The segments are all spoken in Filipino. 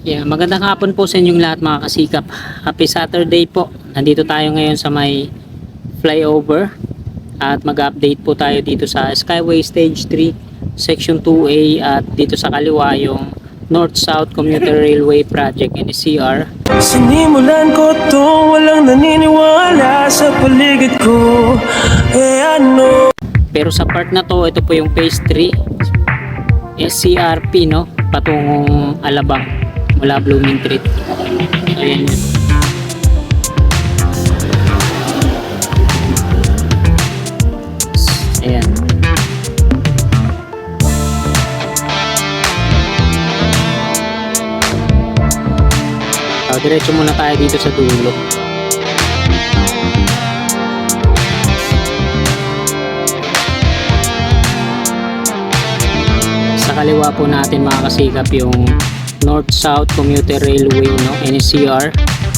Yeah, magandang hapon po sa inyong lahat mga kasikap. Happy Saturday po. Nandito tayo ngayon sa may flyover at mag-update po tayo dito sa Skyway Stage 3 Section 2A at dito sa kaliwa yung North-South Commuter Railway Project NCR. Sinimulan ko to, walang naniniwala sa paligid ko. Ano? Pero sa part na to, ito po yung Phase 3 SCRP, no? Patungong Alabang mula Blooming Treat. So, ayan yun. Ayan. Diretso muna tayo dito sa dulo. Sa kaliwa po natin mga kasikap yung North-South Commuter Railway, no? NCR.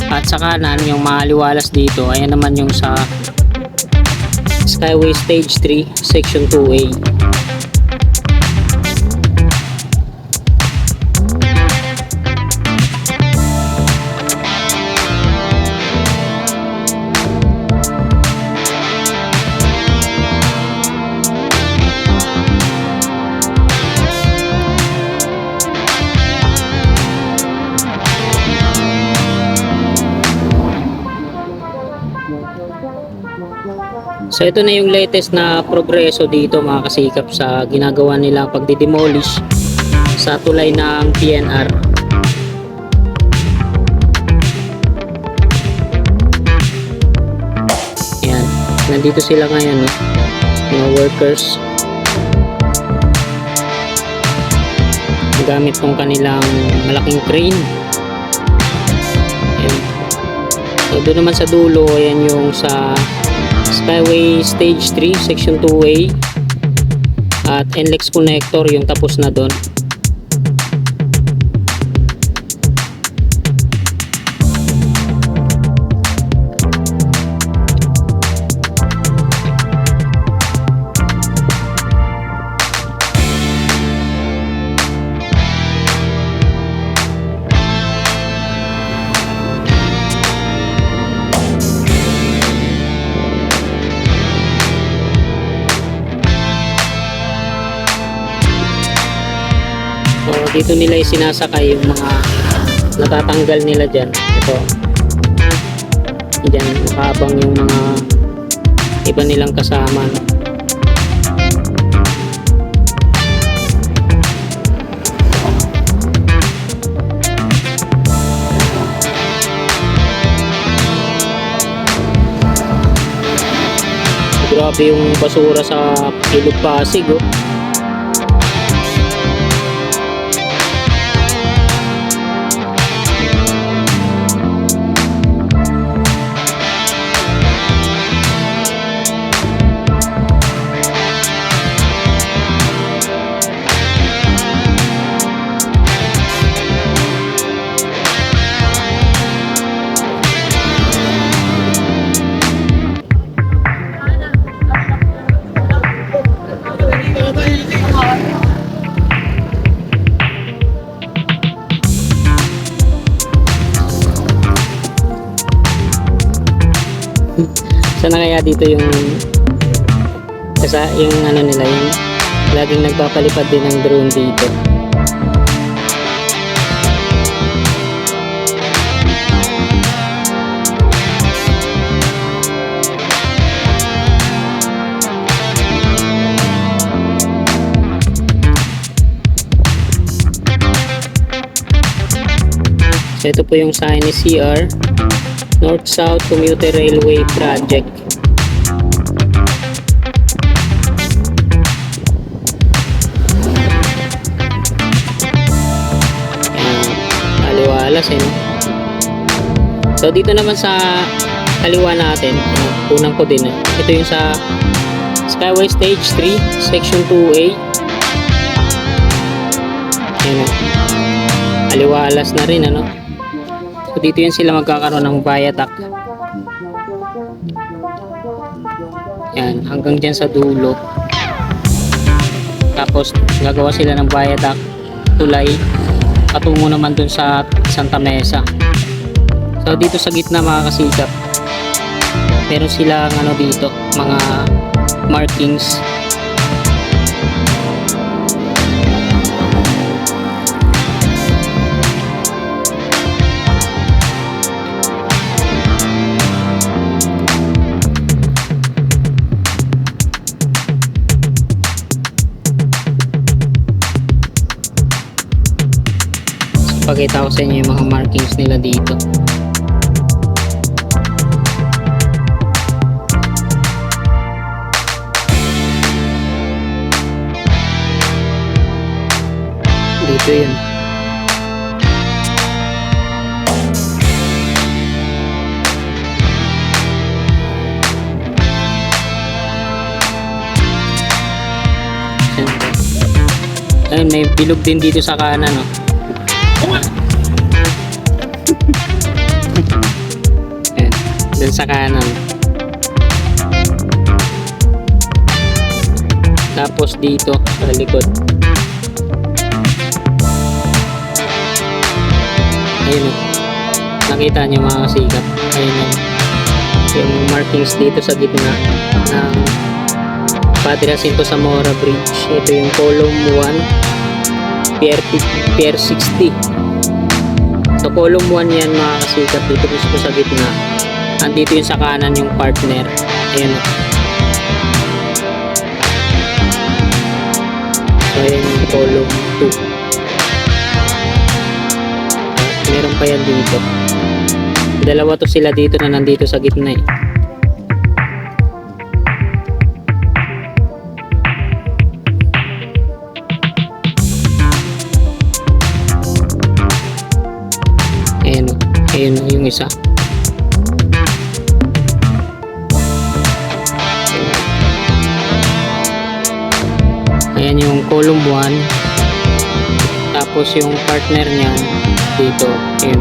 At sa kanan yung maliwalas dito, ayan naman yung sa Skyway Stage 3 Section 2A. So ito na yung latest na progreso dito mga kasikap sa ginagawa nilang pagdidemolish sa tulay ng PNR. Ayan, nandito sila ngayon, no? Mga workers gamit tong kanilang malaking crane. Ayan. So doon naman sa dulo, ayan yung sa Skyway Stage 3 Section 2A at NLEX connector yung tapos na doon. So, dito nila sinasakay yung mga natatanggal nila dyan. Ito. Dyan, makaabang yung mga iba nilang kasama. Grabe yung basura sa Ilog Pasig, oh. Sana kaya dito yung ano nila, yung laging nagpapalipad din ng drone dito. So ito po yung sa NCR North-South Commuter Railway Project. Aliwalas, eh, no? So dito naman sa kaliwa natin, unang ko din, ito yung sa Skyway Stage 3 Section 2A. Ayan, aliwalas na rin, ano? So dito yun sila magkakaroon ng viaduct. Yan, hanggang dyan sa dulo. Tapos gagawa sila ng viaduct tulay patungo naman dun sa Santa Mesa. So dito sa gitna mga kasikap, meron silang ano dito, mga markings. Pakita ko sa inyo yung mga markings nila dito. Dito yun. Ayun, may bilog din dito sa kanan, no? Ayan, dun sa kanan. Tapos dito sa likod. Ayun, nakita nyo mga kasikap. Ayun yung markings dito sa gitna ng Padre Jacinto Zamora Bridge. Ito yung column 1, Pier 60. So column 1 yan mga kasikap, dito mismo sa gitna. Andito yung sa kanan yung partner. Ayan o. So ayan yung column 2. Meron pa yan dito. Dalawa to sila dito na nandito sa gitna eh. Ayan yung isa. Ayan yung column 1. Tapos yung partner niyan dito. Ayan.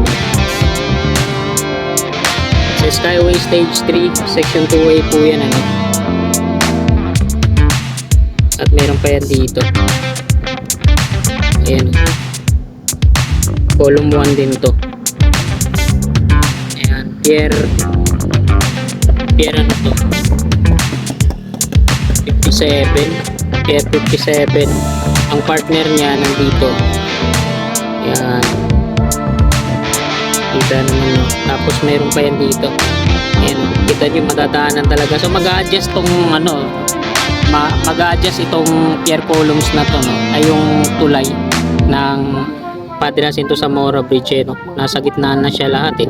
Sa Skyway Stage 3, Section 2A po yan, ano. At meron pa yan dito. Ayan. Column 1 din to. Pier ano to, 57, Pier 57. Ang partner niya nandito. Yan, kita naman, no? Tapos meron pa yan dito. Yan, kita nyo madadaanan talaga. So mag-a-adjust tong ano, mag-a-adjust itong pier columns na to, no? Ay yung tulay ng Padre Jacinto Zamora Bridge, no? Nasa gitnaan na siya lahat eh.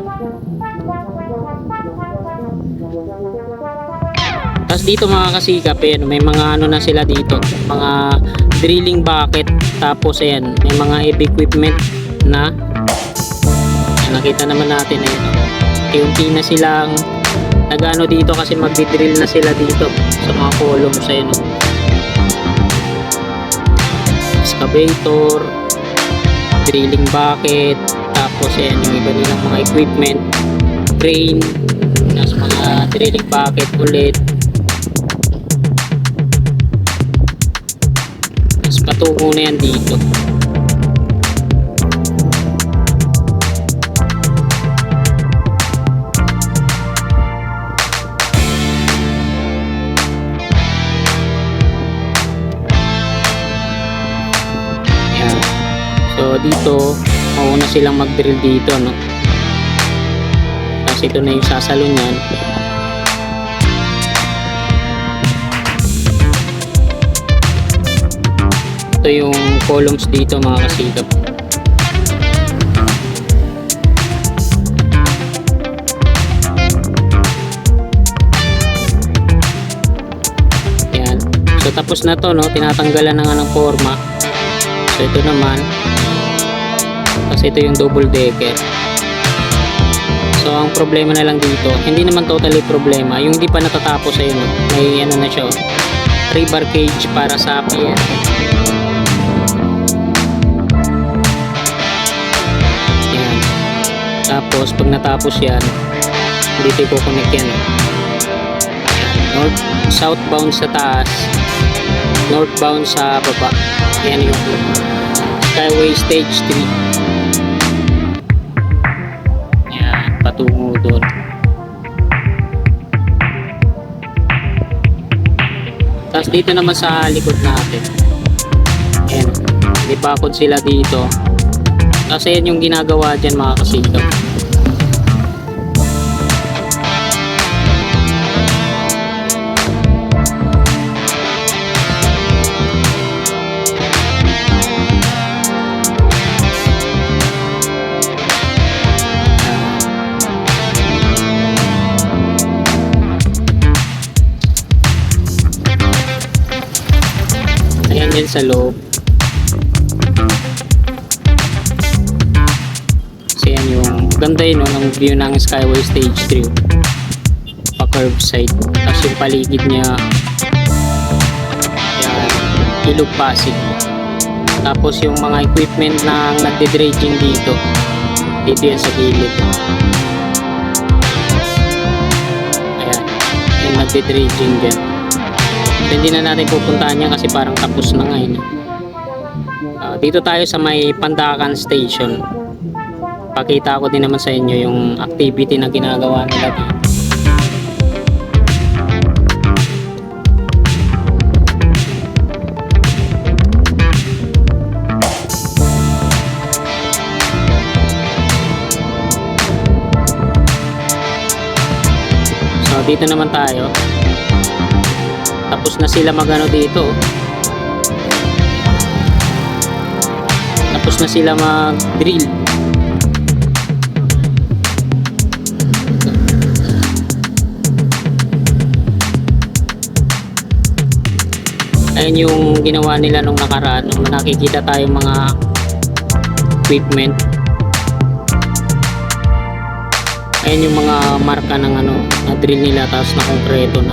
Tapos dito mga kasikap, ayan, may mga ano na sila dito, mga drilling bucket. Tapos ayan, may mga heavy equipment na nakita naman natin. Ayan, unti na silang nagano dito kasi magdi-drill na sila dito sa mga columns. Ayan, excavator, drilling bucket. Tapos ayan, yung iba nilang mga equipment, crane, tapos mga drilling bucket ulit. Patungo na yan dito. Yan. So dito mauna silang mag-drill dito, no? Tapos ito na yung sasalungan. Ito yung columns dito mga kasikap. Yan. So tapos na to, no? Tinatanggalan na nga ng forma. So ito naman. Kasi ito yung double decker. So ang problema na lang dito, hindi naman totally problema. Yung hindi pa natatapos ayun, no? May ano na siya, 3-bar cage para sa pier. Tapos pag natapos yan, dito i-connect yan. Southbound sa taas, northbound sa baba. Yan yung Skyway Stage 3. patungo doon. Tapos dito naman sa likod natin, ayan, lipakod sila dito. Kasi yan yung ginagawa dyan mga kasikap. Ayan yan sa loob. Kasi yan yung ganda yun, no, ng view ng Skyway Stage 3 pa curbside. Tapos yung paligid niya, yan, Ilog Pasig. Tapos yung mga equipment na nagde-dredging dito yan sa gilid. Ayan, yung nagde-dredging dyan. So, hindi na natin pupuntahan yan kasi parang tapos na ngayon. Dito tayo sa may Pandakan Station. Pakita ko din naman sa inyo yung activity na ginagawa nila dito. So dito naman tayo. Tapos na sila magano dito. Tapos na sila mag-drill. Ayun yung ginawa nila nung nakaraan, nung nakikita tayong mga equipment. Ayun yung mga marka ng ano, na drill nila tapos na konkreto na.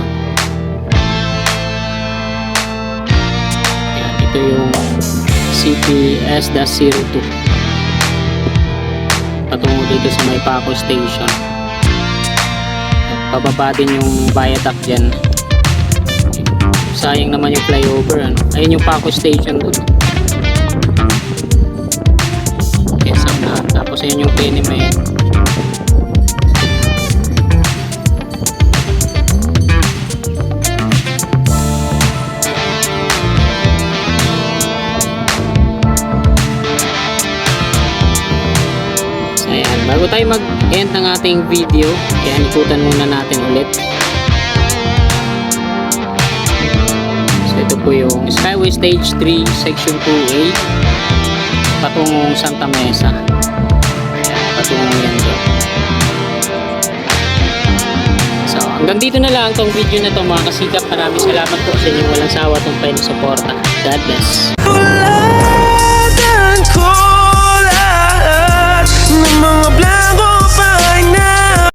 Ayan, ito yung CPS-02 patungo dito sa may Paco Station. Pababa din yung viaduct dyan. Sayang naman yung flyover, ano? Ayun yung Paco Station doon. Okay, tapos ayun yung Penimay. Ayan, bago tayo mag-end ng ating video, kaya ikutan muna natin ulit. So ito po yung Skyway Stage 3 Section 2A patungong Santa Mesa. Ayan, patungong yan doon. So hanggang dito na lang tong video na to mga kasikap. Maraming salamat po sa inyong walang sawa tong suporta. God bless.